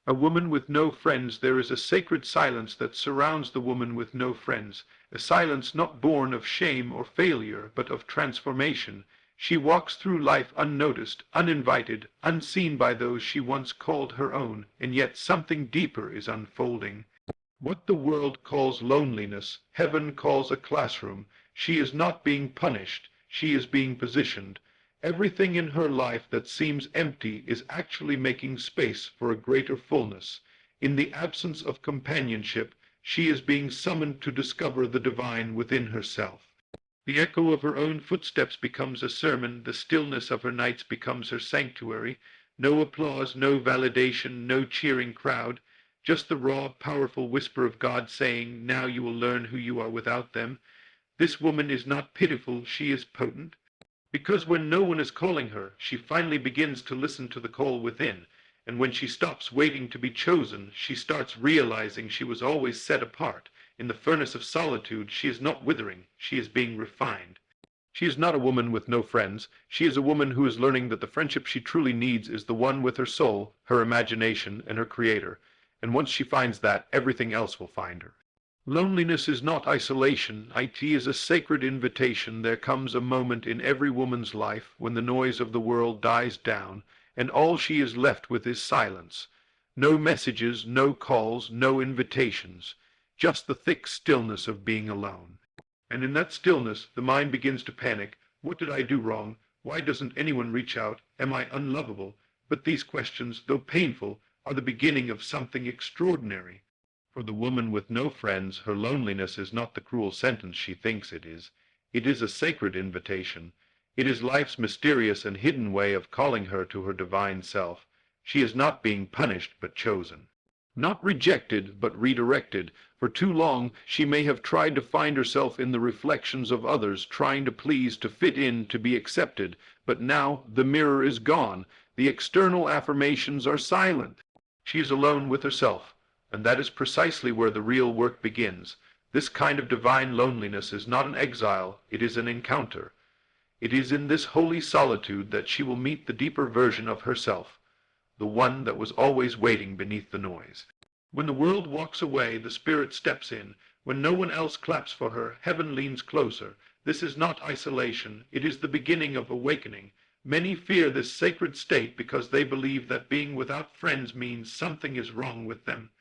A woman with no friends. There is a sacred silence that surrounds the woman with no friends, a silence not born of shame or failure, but of transformation. She walks through life unnoticed, uninvited, unseen by those she once called her own, and yet something deeper is unfolding. What the world calls loneliness, heaven calls a classroom. She is not being punished, she is being positioned. Everything in her life that seems empty is actually making space for a greater fullness. In the absence of companionship, she is being summoned to discover the divine within herself. The echo of her own footsteps becomes a sermon, the stillness of her nights becomes her sanctuary. No applause, no validation, no cheering crowd, just the raw, powerful whisper of God saying, "Now you will learn who you are without them." This woman is not pitiful, she is potent. Because when no one is calling her, she finally begins to listen to the call within, and when she stops waiting to be chosen, she starts realizing she was always set apart. In the furnace of solitude, she is not withering, she is being refined. She is not a woman with no friends. She is a woman who is learning that the friendship she truly needs is the one with her soul, her imagination, and her creator. And once she finds that, everything else will find her. Loneliness is not isolation. It is a sacred invitation. There comes a moment in every woman's life when the noise of the world dies down, and all she is left with is silence. No messages, no calls, no invitations. Just the thick stillness of being alone. And in that stillness, the mind begins to panic. What did I do wrong? Why doesn't anyone reach out? Am I unlovable? But these questions, though painful, are the beginning of something extraordinary. For the woman with no friends, her loneliness is not the cruel sentence she thinks it is. It is a sacred invitation. It is life's mysterious and hidden way of calling her to her divine self. She is not being punished, but chosen. Not rejected, but redirected. For too long, she may have tried to find herself in the reflections of others, trying to please, to fit in, to be accepted. But now the mirror is gone. The external affirmations are silent. She is alone with herself. And that is precisely where the real work begins. This kind of divine loneliness is not an exile, it is an encounter. It is in this holy solitude that she will meet the deeper version of herself, the one that was always waiting beneath the noise. When the world walks away, the Spirit steps in. When no one else claps for her, heaven leans closer. This is not isolation, it is the beginning of awakening. Many fear this sacred state because they believe that being without friends means something is wrong with them.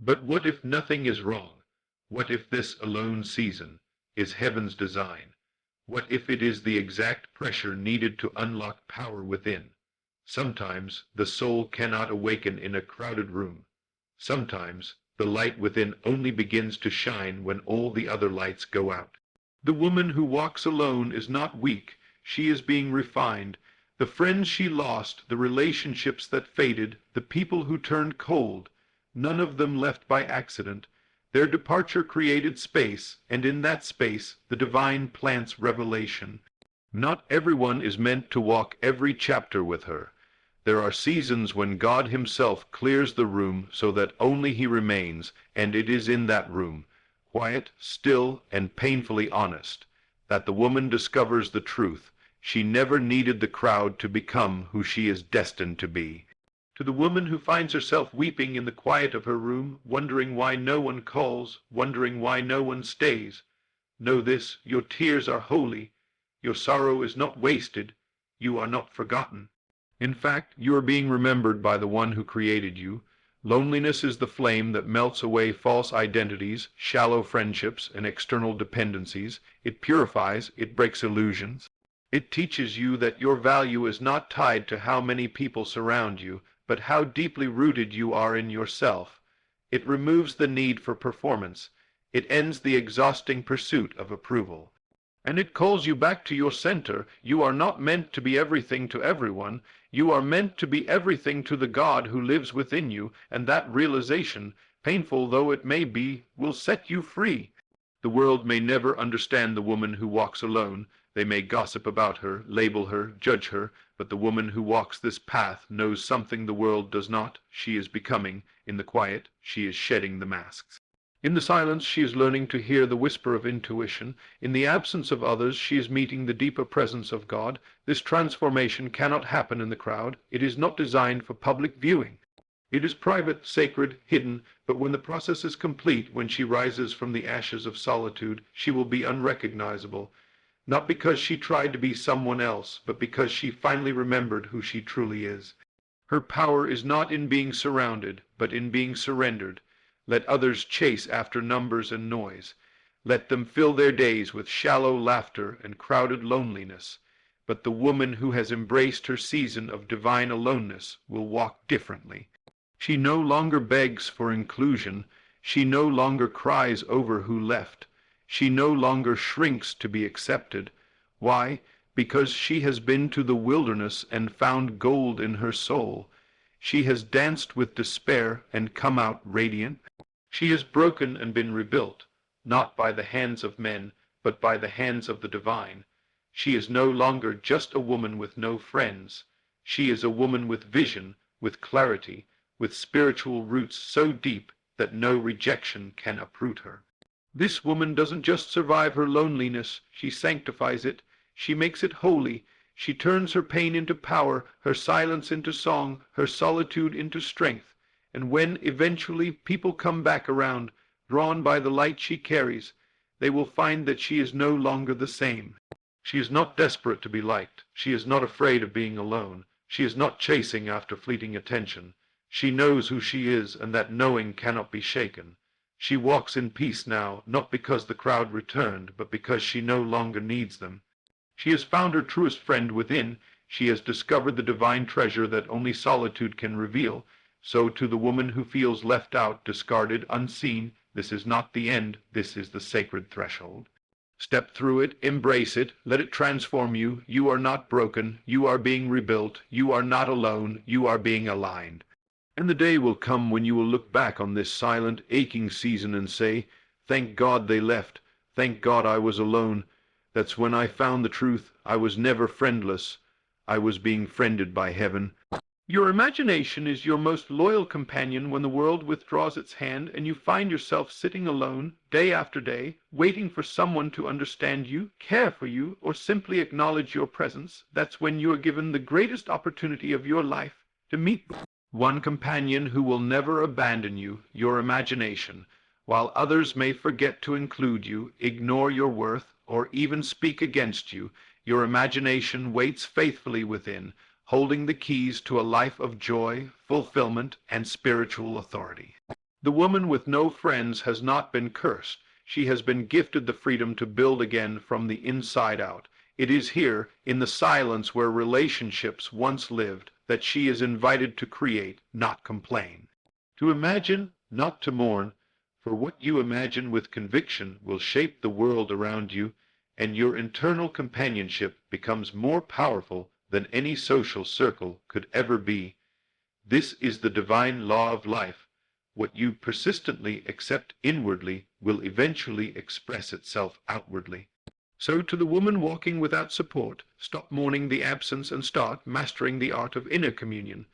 But what if nothing is wrong? What if this alone season is heaven's design? What if it is the exact pressure needed to unlock power within? Sometimes the soul cannot awaken in a crowded room. Sometimes the light within only begins to shine when all the other lights go out. The woman who walks alone is not weak, she is being refined. The friends she lost, the relationships that faded, the people who turned cold, none of them left by accident. Their departure created space, and in that space the divine plants revelation. Not everyone is meant to walk every chapter with her. There are seasons when God himself clears the room so that only he remains, and it is in that room, quiet, still, and painfully honest, that the woman discovers the truth. She never needed the crowd to become who she is destined to be. To the woman who finds herself weeping in the quiet of her room, wondering why no one calls, wondering why no one stays, know this, your tears are holy, your sorrow is not wasted, you are not forgotten. In fact, you are being remembered by the one who created you. Loneliness is the flame that melts away false identities, shallow friendships, and external dependencies. It purifies, it breaks illusions. It teaches you that your value is not tied to how many people surround you, but how deeply rooted you are in yourself. It removes the need for performance. It ends the exhausting pursuit of approval. And it calls you back to your center. You are not meant to be everything to everyone. You are meant to be everything to the God who lives within you, and that realization, painful though it may be, will set you free. The world may never understand the woman who walks alone. They may gossip about her, label her, judge her, but the woman who walks this path knows something the world does not. She is becoming. In the quiet, she is shedding the masks. In the silence, she is learning to hear the whisper of intuition. In the absence of others, she is meeting the deeper presence of God. This transformation cannot happen in the crowd. It is not designed for public viewing. It is private, sacred, hidden, but when the process is complete, when she rises from the ashes of solitude, she will be unrecognizable, not because she tried to be someone else, but because she finally remembered who she truly is. Her power is not in being surrounded, but in being surrendered. Let others chase after numbers and noise. Let them fill their days with shallow laughter and crowded loneliness. But the woman who has embraced her season of divine aloneness will walk differently. She no longer begs for inclusion. She no longer cries over who left. She no longer shrinks to be accepted. Why? Because she has been to the wilderness and found gold in her soul. She has danced with despair and come out radiant. She has broken and been rebuilt, not by the hands of men, but by the hands of the divine. She is no longer just a woman with no friends. She is a woman with vision, with clarity, with spiritual roots so deep that no rejection can uproot her. This woman doesn't just survive her loneliness, she sanctifies it. She makes it holy. She turns her pain into power, her silence into song, her solitude into strength. And when eventually people come back around, drawn by the light she carries, they will find that she is no longer the same. She is not desperate to be liked. She is not afraid of being alone. She is not chasing after fleeting attention. She knows who she is, and that knowing cannot be shaken. She walks in peace now, not because the crowd returned, but because she no longer needs them. She has found her truest friend within. She has discovered the divine treasure that only solitude can reveal. So to the woman who feels left out, discarded, unseen, this is not the end, this is the sacred threshold. Step through it, embrace it, let it transform you. You are not broken, you are being rebuilt, you are not alone, you are being aligned. And the day will come when you will look back on this silent, aching season and say, "Thank God they left. Thank God I was alone. That's when I found the truth. I was never friendless. I was being friended by heaven." Your imagination is your most loyal companion when the world withdraws its hand and you find yourself sitting alone, day after day, waiting for someone to understand you, care for you, or simply acknowledge your presence. That's when you are given the greatest opportunity of your life to meet one companion who will never abandon you, your imagination. While others may forget to include you, ignore your worth, or even speak against you, your imagination waits faithfully within, holding the keys to a life of joy, fulfillment, and spiritual authority. The woman with no friends has not been cursed. She has been gifted the freedom to build again from the inside out. It is here, in the silence where relationships once lived, that she is invited to create, not complain. To imagine, not to mourn, for what you imagine with conviction will shape the world around you, and your internal companionship becomes more powerful than any social circle could ever be. This is the divine law of life. What you persistently accept inwardly will eventually express itself outwardly. So to the woman walking without support, stop mourning the absence and start mastering the art of inner communion.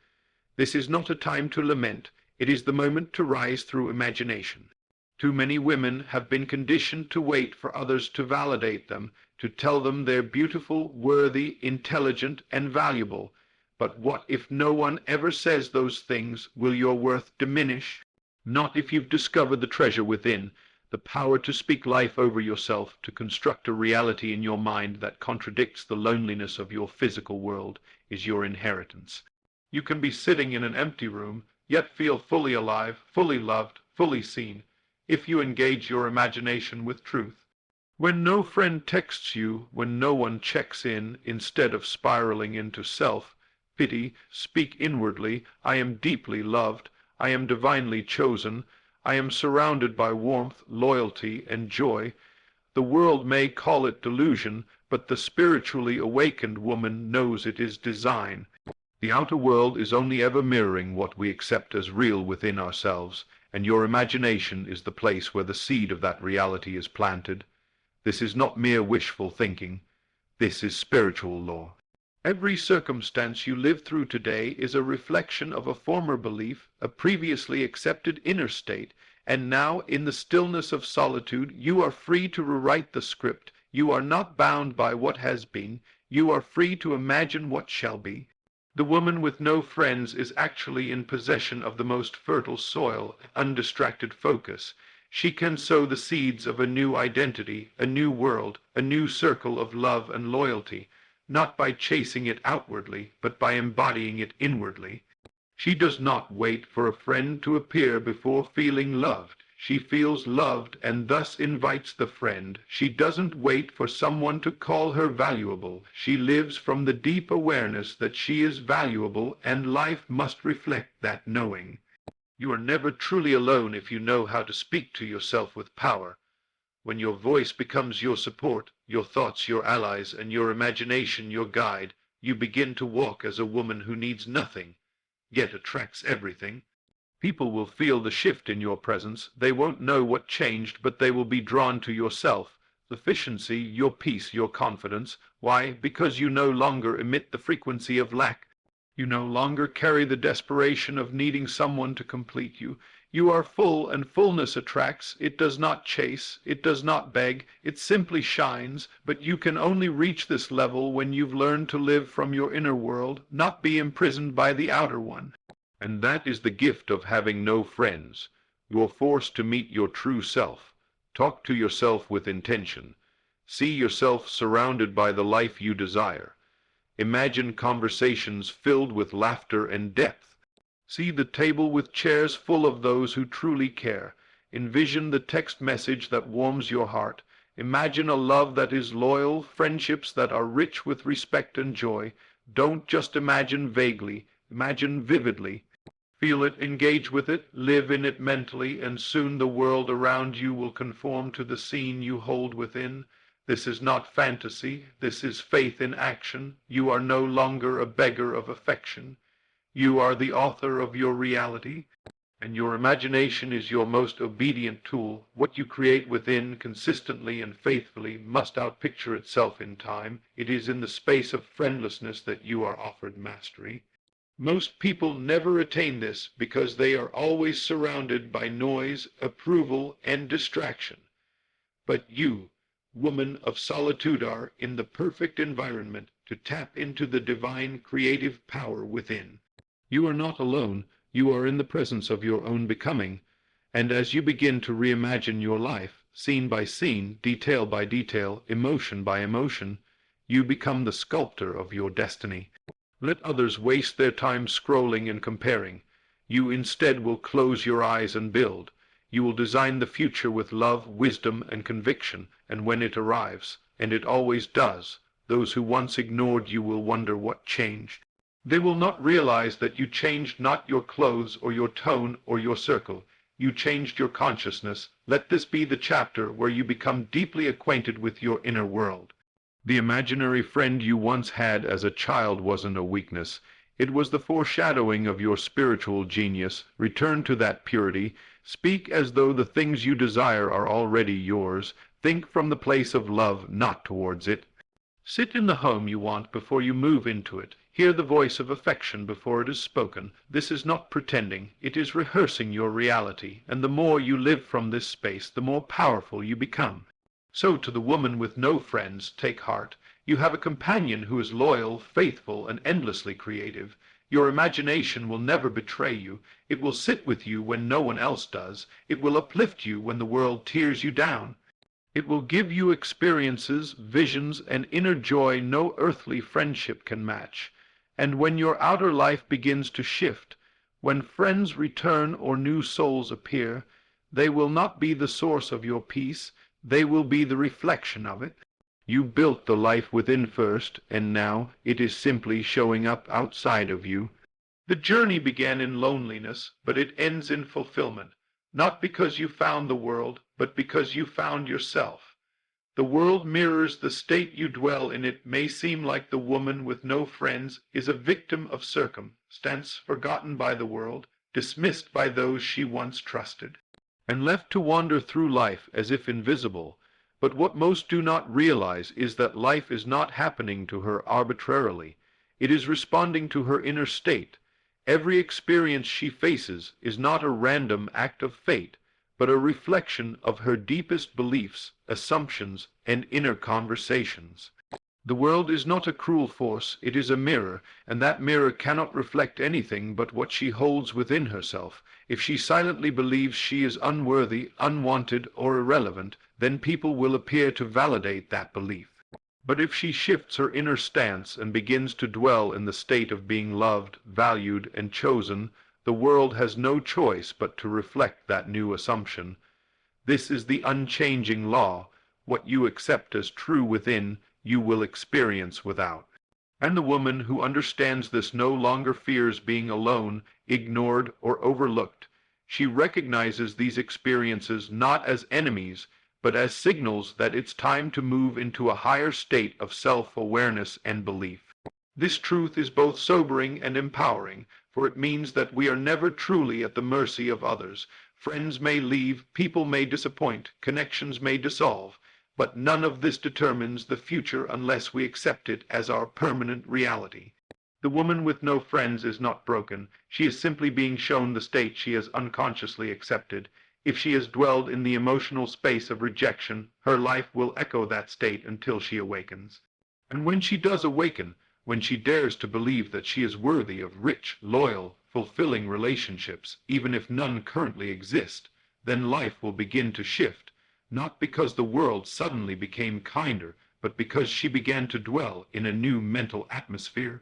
This is not a time to lament. It is the moment to rise through imagination. Too many women have been conditioned to wait for others to validate them, to tell them they're beautiful, worthy, intelligent, and valuable. But what if no one ever says those things? Will your worth diminish? Not if you've discovered the treasure within, the power to speak life over yourself, to construct a reality in your mind that contradicts the loneliness of your physical world, is your inheritance. You can be sitting in an empty room, yet feel fully alive, fully loved, fully seen, if you engage your imagination with truth. When no friend texts you, when no one checks in, instead of spiraling into self-pity, speak inwardly, "I am deeply loved, I am divinely chosen, I am surrounded by warmth, loyalty, and joy." The world may call it delusion, but the spiritually awakened woman knows it is design. The outer world is only ever mirroring what we accept as real within ourselves, and your imagination is the place where the seed of that reality is planted. This is not mere wishful thinking. This is spiritual law. Every circumstance you live through today is a reflection of a former belief, a previously accepted inner state, and now, in the stillness of solitude, you are free to rewrite the script. You are not bound by what has been. You are free to imagine what shall be. The woman with no friends is actually in possession of the most fertile soil, undistracted focus. She can sow the seeds of a new identity, a new world, a new circle of love and loyalty, not by chasing it outwardly, but by embodying it inwardly. She does not wait for a friend to appear before feeling loved. She feels loved and thus invites the friend. She doesn't wait for someone to call her valuable. She lives from the deep awareness that she is valuable, and life must reflect that knowing. You are never truly alone if you know how to speak to yourself with power. When your voice becomes your support, your thoughts your allies, and your imagination your guide, you begin to walk as a woman who needs nothing, yet attracts everything. People will feel the shift in your presence. They won't know what changed, but they will be drawn to yourself, sufficiency, your peace, your confidence. Why? Because you no longer emit the frequency of lack. You no longer carry the desperation of needing someone to complete you. You are full, and fullness attracts. It does not chase. It does not beg. It simply shines. But you can only reach this level when you've learned to live from your inner world, not be imprisoned by the outer one. And that is the gift of having no friends. You are forced to meet your true self. Talk to yourself with intention. See yourself surrounded by the life you desire. Imagine conversations filled with laughter and depth. See the table with chairs full of those who truly care. Envision the text message that warms your heart. Imagine a love that is loyal, friendships that are rich with respect and joy. Don't just imagine vaguely, imagine vividly. Feel it, engage with it, live in it mentally, and soon the world around you will conform to the scene you hold within. This is not fantasy, this is faith in action. You are no longer a beggar of affection. You are the author of your reality, and your imagination is your most obedient tool. What you create within, consistently and faithfully, must outpicture itself in time. It is in the space of friendlessness that you are offered mastery. Most people never attain this because they are always surrounded by noise, approval, and distraction. But you, woman of solitude, are in the perfect environment to tap into the divine creative power within. You are not alone. You are in the presence of your own becoming. And as you begin to reimagine your life, scene by scene, detail by detail, emotion by emotion, you become the sculptor of your destiny. Let others waste their time scrolling and comparing. You instead will close your eyes and build. You will design the future with love, wisdom, and conviction, and when it arrives, and it always does, those who once ignored you will wonder what changed. They will not realize that you changed not your clothes or your tone or your circle. You changed your consciousness. Let this be the chapter where you become deeply acquainted with your inner world. The imaginary friend you once had as a child wasn't a weakness. It was the foreshadowing of your spiritual genius. Return to that purity. Speak as though the things you desire are already yours. Think from the place of love, not towards it. Sit in the home you want before you move into it. Hear the voice of affection before it is spoken. This is not pretending. It is rehearsing your reality. And the more you live from this space, the more powerful you become. So to the woman with no friends, take heart. You have a companion who is loyal, faithful, and endlessly creative. Your imagination will never betray you. It will sit with you when no one else does. It will uplift you when the world tears you down. It will give you experiences, visions, and inner joy no earthly friendship can match. And when your outer life begins to shift, when friends return or new souls appear, they will not be the source of your peace. They will be the reflection of it. You built the life within first, and now it is simply showing up outside of you. The journey began in loneliness, but it ends in fulfillment, not because you found the world, but because you found yourself. The world mirrors the state you dwell in. It may seem like the woman with no friends is a victim of circumstance, forgotten by the world, dismissed by those she once trusted, and left to wander through life as if invisible. But what most do not realize is that life is not happening to her arbitrarily. It is responding to her inner state. Every experience she faces is not a random act of fate, but a reflection of her deepest beliefs, assumptions, and inner conversations. The world is not a cruel force, it is a mirror, and that mirror cannot reflect anything but what she holds within herself. If she silently believes she is unworthy, unwanted, or irrelevant, then people will appear to validate that belief. But if she shifts her inner stance and begins to dwell in the state of being loved, valued, and chosen, the world has no choice but to reflect that new assumption. This is the unchanging law. What you accept as true within, you will experience without. And the woman who understands this no longer fears being alone, ignored, or overlooked. She recognizes these experiences not as enemies, but as signals that it's time to move into a higher state of self-awareness and belief. This truth is both sobering and empowering, for it means that we are never truly at the mercy of others. Friends may leave, people may disappoint, connections may dissolve, but none of this determines the future unless we accept it as our permanent reality. The woman with no friends is not broken. She is simply being shown the state she has unconsciously accepted. If she has dwelled in the emotional space of rejection, her life will echo that state until she awakens. And when she does awaken, when she dares to believe that she is worthy of rich, loyal, fulfilling relationships, even if none currently exist, then life will begin to shift. Not because the world suddenly became kinder, but because she began to dwell in a new mental atmosphere.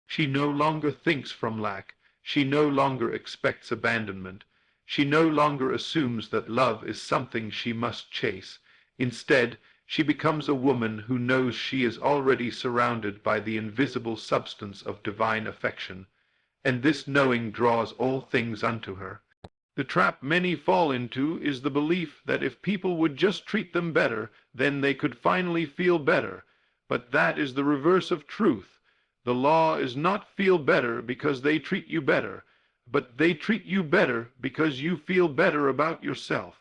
She no longer thinks from lack. She no longer expects abandonment. She no longer assumes that love is something she must chase. Instead, she becomes a woman who knows she is already surrounded by the invisible substance of divine affection, and this knowing draws all things unto her. The trap many fall into is the belief that if people would just treat them better, then they could finally feel better. But that is the reverse of truth. The law is not feel better because they treat you better, but they treat you better because you feel better about yourself.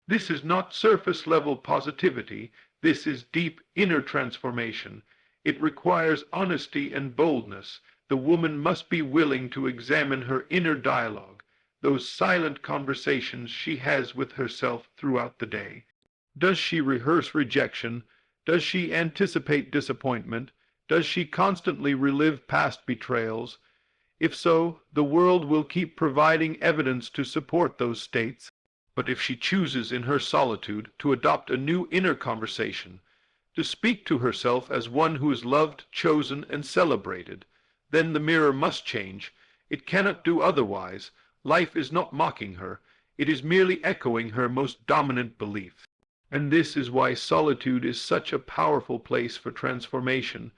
This is not surface-level positivity. This is deep inner transformation. It requires honesty and boldness. The woman must be willing to examine her inner dialogue, those silent conversations she has with herself throughout the day. Does she rehearse rejection? Does she anticipate disappointment? Does she constantly relive past betrayals? If so, the world will keep providing evidence to support those states. But if she chooses in her solitude to adopt a new inner conversation, to speak to herself as one who is loved, chosen, and celebrated, then the mirror must change. It cannot do otherwise. Life is not mocking her. It is merely echoing her most dominant belief. And this is why solitude is such a powerful place for transformation.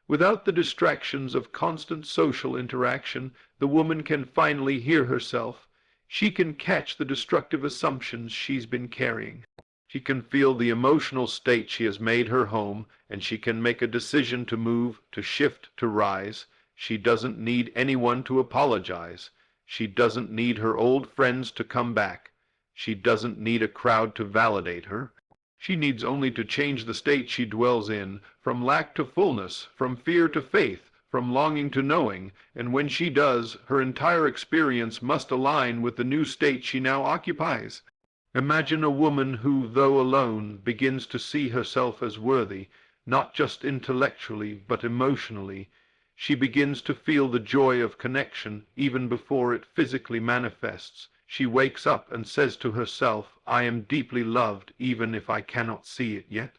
Without the distractions of constant social interaction, the woman can finally hear herself. She can catch the destructive assumptions she's been carrying. She can feel the emotional state she has made her home, and she can make a decision to move, to shift, to rise. She doesn't need anyone to apologize. She doesn't need her old friends to come back. She doesn't need a crowd to validate her. She needs only to change the state she dwells in, from lack to fullness, from fear to faith, from longing to knowing, and when she does, her entire experience must align with the new state she now occupies. Imagine a woman who, though alone, begins to see herself as worthy, not just intellectually, but emotionally. She begins to feel the joy of connection even before it physically manifests. She wakes up and says to herself, I am deeply loved even if I cannot see it yet.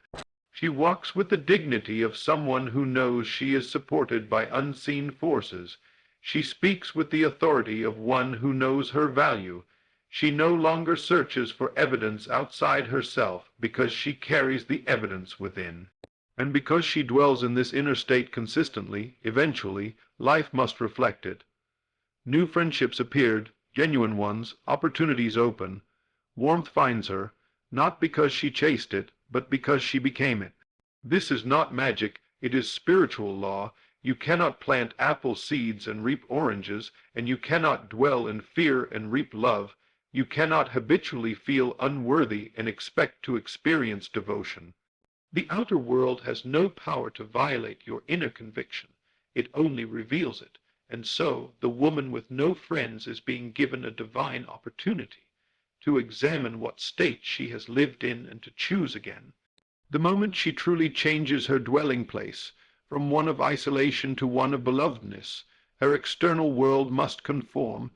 She walks with the dignity of someone who knows she is supported by unseen forces. She speaks with the authority of one who knows her value. She no longer searches for evidence outside herself because she carries the evidence within. And because she dwells in this inner state consistently, eventually, life must reflect it. New friendships appeared, genuine ones, opportunities open. Warmth finds her, not because she chased it, but because she became it. This is not magic, it is spiritual law. You cannot plant apple seeds and reap oranges, and you cannot dwell in fear and reap love. You cannot habitually feel unworthy and expect to experience devotion. The outer world has no power to violate your inner conviction. It only reveals it. And so, the woman with no friends is being given a divine opportunity to examine what state she has lived in and to choose again. The moment she truly changes her dwelling place, from one of isolation to one of belovedness. Her external world must conform.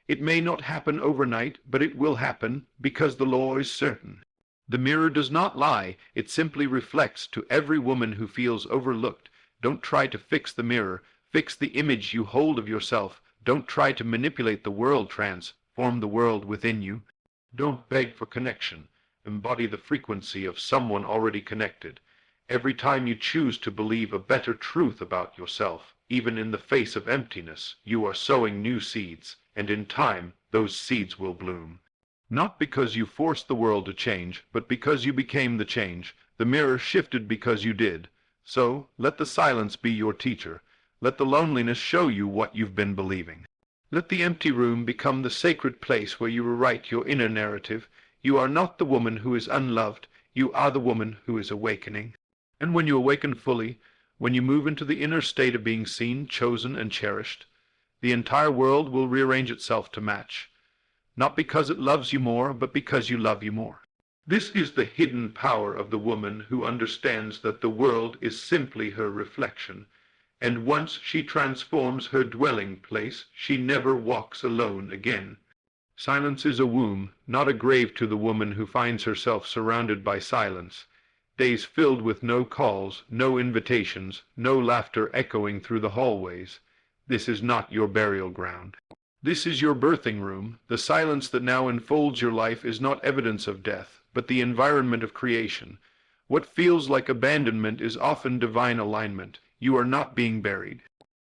It may not happen overnight, but it will happen, because the law is certain. The mirror does not lie, it simply reflects to every woman who feels overlooked. Don't try to fix the mirror, fix the image you hold of yourself. Don't try to manipulate the world, transform the world within you. Don't beg for connection, embody the frequency of someone already connected. Every time you choose to believe a better truth about yourself, even in the face of emptiness, you are sowing new seeds, and in time, those seeds will bloom. Not because you forced the world to change, but because you became the change. The mirror shifted because you did. So, let the silence be your teacher. Let the loneliness show you what you've been believing. Let the empty room become the sacred place where you rewrite your inner narrative. You are not the woman who is unloved. You are the woman who is awakening. And when you awaken fully, when you move into the inner state of being seen, chosen, and cherished, the entire world will rearrange itself to match. Not because it loves you more, but because you love you more. This is the hidden power of the woman who understands that the world is simply her reflection, and once she transforms her dwelling place, she never walks alone again. Silence is a womb, not a grave to the woman who finds herself surrounded by silence. Days filled with no calls, no invitations, no laughter echoing through the hallways. This is not your burial ground. This is your birthing room. The silence that now enfolds your life is not evidence of death, but the environment of creation. What feels like abandonment is often divine alignment. You are not being buried.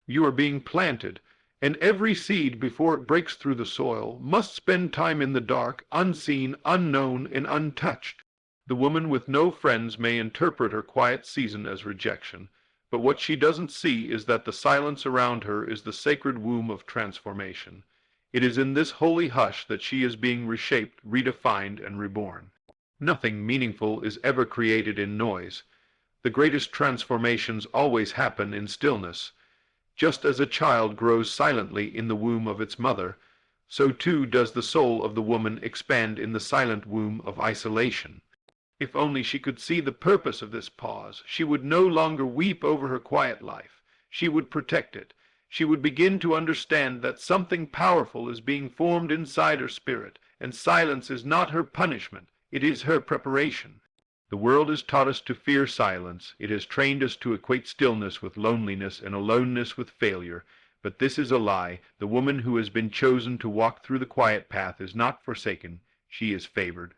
You are being planted, and every seed, before it breaks through the soil, must spend time in the dark, unseen, unknown, and untouched. The woman with no friends may interpret her quiet season as rejection, but what she doesn't see is that the silence around her is the sacred womb of transformation. It is in this holy hush that she is being reshaped, redefined, and reborn. Nothing meaningful is ever created in noise. The greatest transformations always happen in stillness. Just as a child grows silently in the womb of its mother, so too does the soul of the woman expand in the silent womb of isolation. If only she could see the purpose of this pause, she would no longer weep over her quiet life. She would protect it. She would begin to understand that something powerful is being formed inside her spirit, and silence is not her punishment, it is her preparation. The world has taught us to fear silence. It has trained us to equate stillness with loneliness and aloneness with failure. But this is a lie. The woman who has been chosen to walk through the quiet path is not forsaken. She is favored.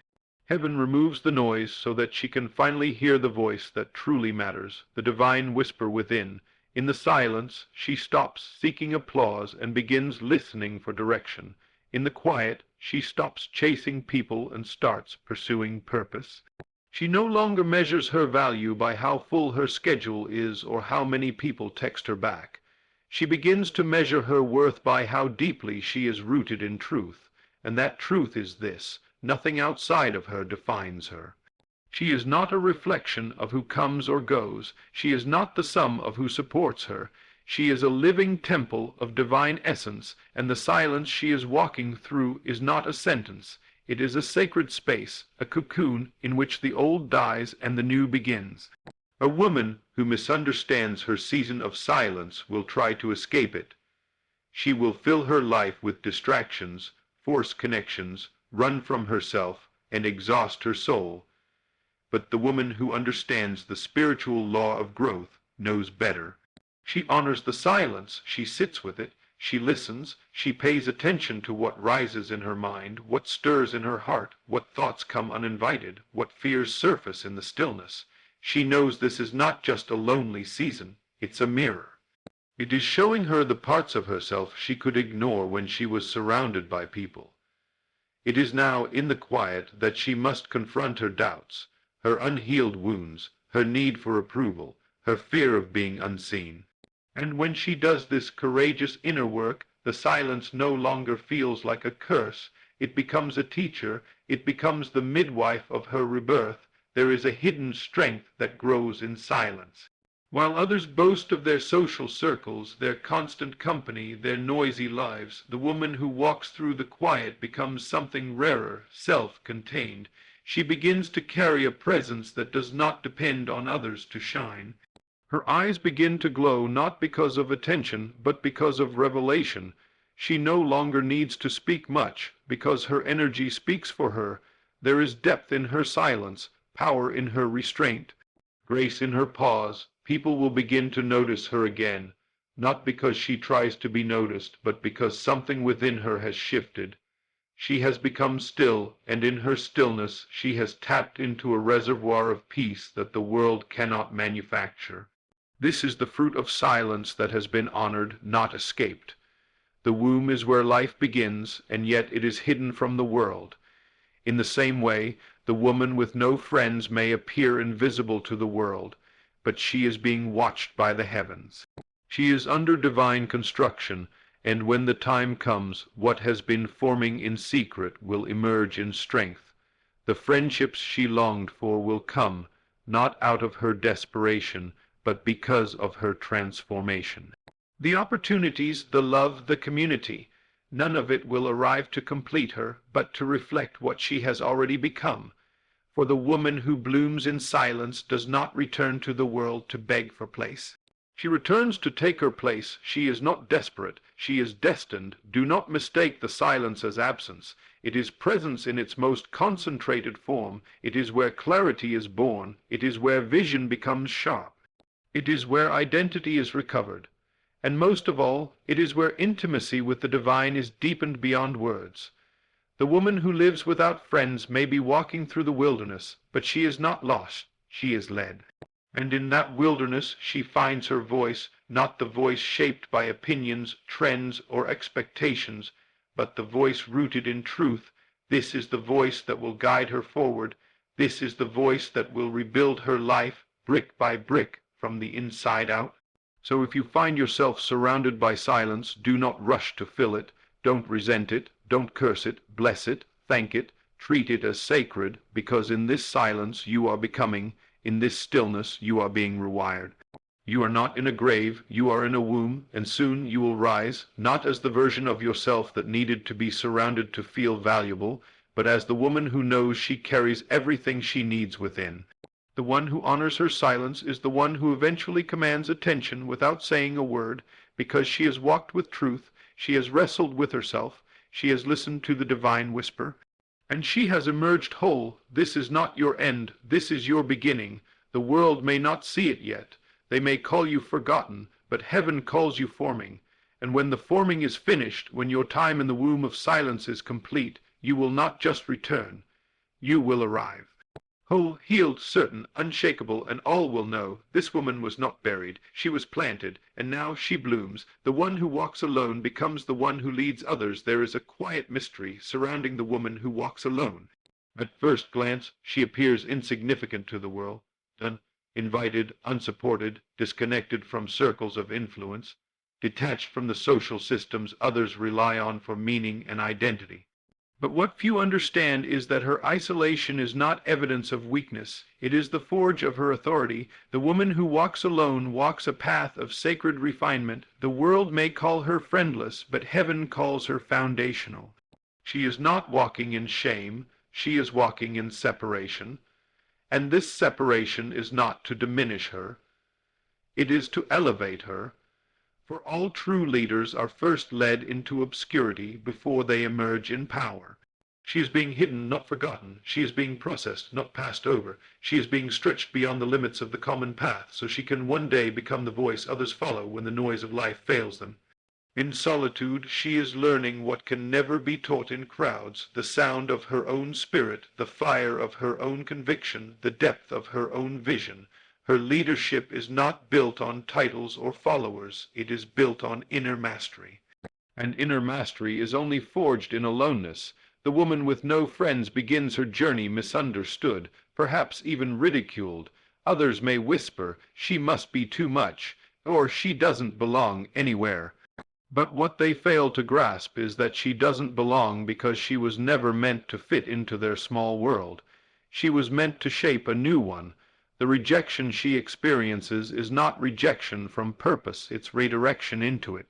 Heaven removes the noise so that she can finally hear the voice that truly matters, the divine whisper within. In the silence, she stops seeking applause and begins listening for direction. In the quiet, she stops chasing people and starts pursuing purpose. She no longer measures her value by how full her schedule is or how many people text her back. She begins to measure her worth by how deeply she is rooted in truth, and that truth is this: nothing outside of her defines her. She is not a reflection of who comes or goes. She is not the sum of who supports her. She is a living temple of divine essence, and the silence she is walking through is not a sentence. It is a sacred space, a cocoon in which the old dies and the new begins. A woman who misunderstands her season of silence will try to escape it. She will fill her life with distractions, force connections, run from herself, and exhaust her soul. But the woman who understands the spiritual law of growth knows better. She honors the silence, she sits with it, she listens, she pays attention to what rises in her mind, what stirs in her heart, what thoughts come uninvited, what fears surface in the stillness. She knows this is not just a lonely season, it's a mirror. It is showing her the parts of herself she could ignore when she was surrounded by people. It is now in the quiet that she must confront her doubts, her unhealed wounds, her need for approval, her fear of being unseen. And when she does this courageous inner work, the silence no longer feels like a curse. It becomes a teacher. It becomes the midwife of her rebirth. There is a hidden strength that grows in silence. While others boast of their social circles, their constant company, their noisy lives, the woman who walks through the quiet becomes something rarer, self-contained. She begins to carry a presence that does not depend on others to shine. Her eyes begin to glow not because of attention, but because of revelation. She no longer needs to speak much, because her energy speaks for her. There is depth in her silence, power in her restraint, grace in her pause. People will begin to notice her again, not because she tries to be noticed, but because something within her has shifted. She has become still, and in her stillness she has tapped into a reservoir of peace that the world cannot manufacture. This is the fruit of silence that has been honored, not escaped. The womb is where life begins, and yet it is hidden from the world. In the same way, the woman with no friends may appear invisible to the world, but she is being watched by the heavens. She is under divine construction, and when the time comes, what has been forming in secret will emerge in strength. The friendships she longed for will come, not out of her desperation, but because of her transformation. The opportunities, the love, the community, none of it will arrive to complete her, but to reflect what she has already become. For the woman who blooms in silence does not return to the world to beg for place. She returns to take her place. She is not desperate. She is destined. Do not mistake the silence as absence. It is presence in its most concentrated form. It is where clarity is born. It is where vision becomes sharp. It is where identity is recovered. And most of all, it is where intimacy with the divine is deepened beyond words. The woman who lives without friends may be walking through the wilderness, but she is not lost. She is led. And in that wilderness she finds her voice, not the voice shaped by opinions, trends, or expectations, but the voice rooted in truth. This is the voice that will guide her forward. This is the voice that will rebuild her life, brick by brick, from the inside out. So if you find yourself surrounded by silence, do not rush to fill it. Don't resent it. Don't curse it. Bless it. Thank it. Treat it as sacred, because in this silence you are becoming. In this stillness you are being rewired. You are not in a grave, you are in a womb, and soon you will rise, not as the version of yourself that needed to be surrounded to feel valuable, but as the woman who knows she carries everything she needs within. The one who honors her silence is the one who eventually commands attention without saying a word, because she has walked with truth, she has wrestled with herself, she has listened to the divine whisper. And she has emerged whole. This is not your end. This is your beginning. The world may not see it yet. They may call you forgotten, but heaven calls you forming. And when the forming is finished, when your time in the womb of silence is complete, you will not just return. You will arrive. Whole, healed, certain, unshakable, and all will know, this woman was not buried, she was planted, and now she blooms. The one who walks alone becomes the one who leads others. There is a quiet mystery surrounding the woman who walks alone. At first glance, she appears insignificant to the world, uninvited, unsupported, disconnected from circles of influence, detached from the social systems others rely on for meaning and identity. But what few understand is that her isolation is not evidence of weakness. It is the forge of her authority. The woman who walks alone walks a path of sacred refinement. The world may call her friendless, but heaven calls her foundational. She is not walking in shame. She is walking in separation. And this separation is not to diminish her. It is to elevate her. For all true leaders are first led into obscurity before they emerge in power. She is being hidden, not forgotten. She is being processed, not passed over. She is being stretched beyond the limits of the common path, so she can one day become the voice others follow when the noise of life fails them. In solitude, she is learning what can never be taught in crowds, the sound of her own spirit, the fire of her own conviction, the depth of her own vision. Her leadership is not built on titles or followers. It is built on inner mastery. And inner mastery is only forged in aloneness. The woman with no friends begins her journey misunderstood, perhaps even ridiculed. Others may whisper, she must be too much, or she doesn't belong anywhere. But what they fail to grasp is that she doesn't belong because she was never meant to fit into their small world. She was meant to shape a new one. The rejection she experiences is not rejection from purpose, it's redirection into it.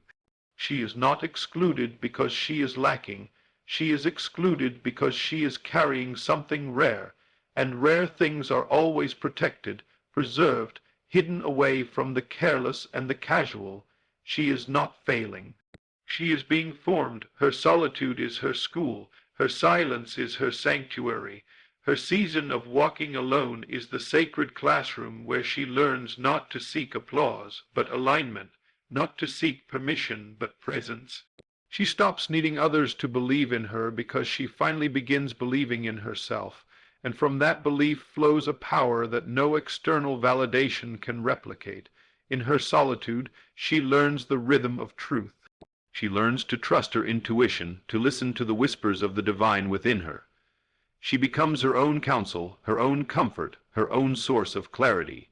She is not excluded because she is lacking. She is excluded because she is carrying something rare, and rare things are always protected, preserved, hidden away from the careless and the casual. She is not failing. She is being formed. Her solitude is her school. Her silence is her sanctuary. Her season of walking alone is the sacred classroom where she learns not to seek applause, but alignment, not to seek permission, but presence. She stops needing others to believe in her because she finally begins believing in herself, and from that belief flows a power that no external validation can replicate. In her solitude, she learns the rhythm of truth. She learns to trust her intuition, to listen to the whispers of the divine within her. She becomes her own counsel, her own comfort, her own source of clarity.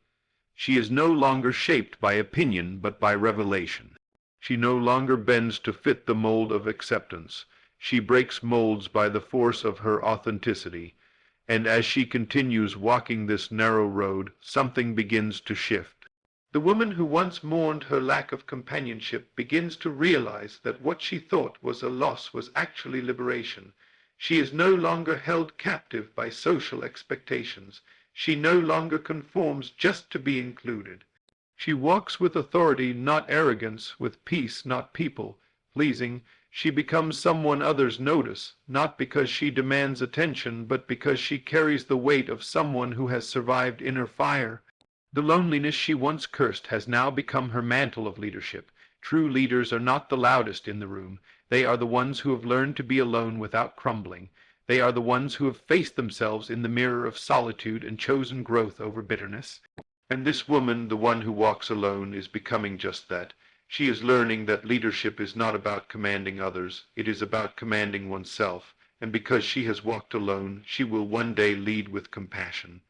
She is no longer shaped by opinion but by revelation. She no longer bends to fit the mold of acceptance. She breaks molds by the force of her authenticity. And as she continues walking this narrow road, something begins to shift. The woman who once mourned her lack of companionship begins to realize that what she thought was a loss was actually liberation. She is no longer held captive by social expectations. She no longer conforms just to be included. She walks with authority, not arrogance, with peace, not people pleasing. She becomes someone others notice, not because she demands attention, but because she carries the weight of someone who has survived inner fire. The loneliness she once cursed has now become her mantle of leadership. True leaders are not the loudest in the room. They are the ones who have learned to be alone without crumbling. They are the ones who have faced themselves in the mirror of solitude and chosen growth over bitterness. And this woman, the one who walks alone, is becoming just that. She is learning that leadership is not about commanding others. It is about commanding oneself. And because she has walked alone, she will one day lead with compassion.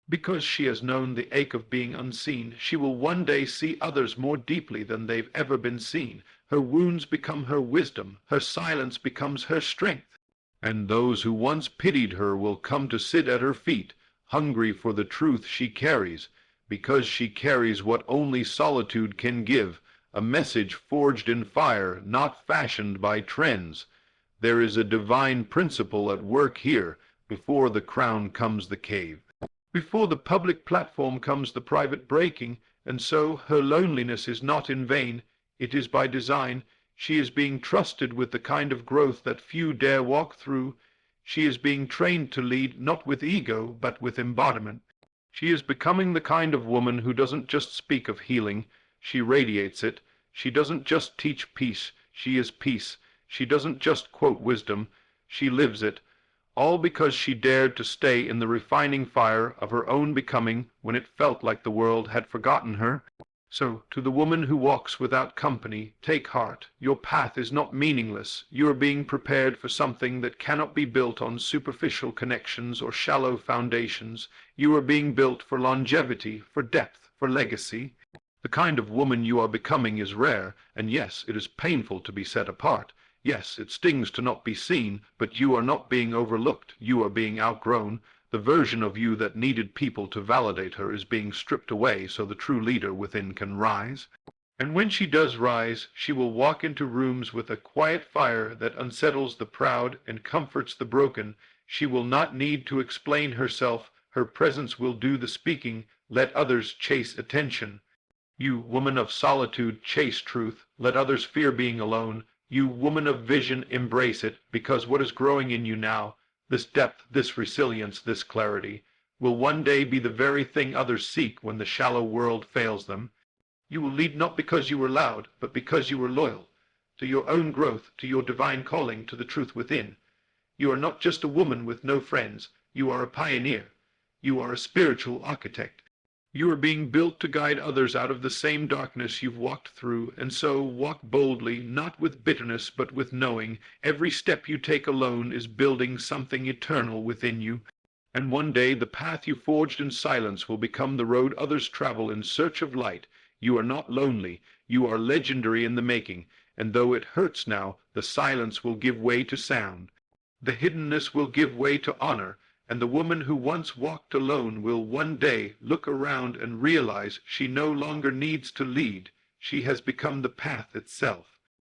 Because she has known the ache of being unseen, she will one day see others more deeply than they've ever been seen. Her wounds become her wisdom. Her silence becomes her strength. And those who once pitied her will come to sit at her feet, hungry for the truth she carries, because she carries what only solitude can give, a message forged in fire, not fashioned by trends. There is a divine principle at work here. Before the crown comes the cave. Before the public platform comes the private breaking, and so her loneliness is not in vain. It is by design. She is being trusted with the kind of growth that few dare walk through. She is being trained to lead not with ego, but with embodiment. She is becoming the kind of woman who doesn't just speak of healing, she radiates it. She doesn't just teach peace, she is peace. She doesn't just quote wisdom, she lives it. All because she dared to stay in the refining fire of her own becoming when it felt like the world had forgotten her. So, to the woman who walks without company, take heart. Your path is not meaningless. You are being prepared for something that cannot be built on superficial connections or shallow foundations. You are being built for longevity, for depth, for legacy. The kind of woman you are becoming is rare, and yes, it is painful to be set apart. Yes, it stings to not be seen, but you are not being overlooked. You are being outgrown. The version of you that needed people to validate her is being stripped away so the true leader within can rise. And when she does rise, she will walk into rooms with a quiet fire that unsettles the proud and comforts the broken. She will not need to explain herself. Her presence will do the speaking. Let others chase attention. You, woman of solitude, chase truth. Let others fear being alone. You, woman of vision, embrace it, because what is growing in you now, this depth, this resilience, this clarity, will one day be the very thing others seek when the shallow world fails them. You will lead not because you were loud, but because you were loyal to your own growth, to your divine calling, to the truth within. You are not just a woman with no friends. You are a pioneer. You are a spiritual architect. You are being built to guide others out of the same darkness you've walked through, and so walk boldly, not with bitterness, but with knowing. Every step you take alone is building something eternal within you. And one day the path you forged in silence will become the road others travel in search of light. You are not lonely. You are legendary in the making, and though it hurts now, the silence will give way to sound. The hiddenness will give way to honor. And the woman who once walked alone will one day look around and realize she no longer needs to lead. She has become the path itself.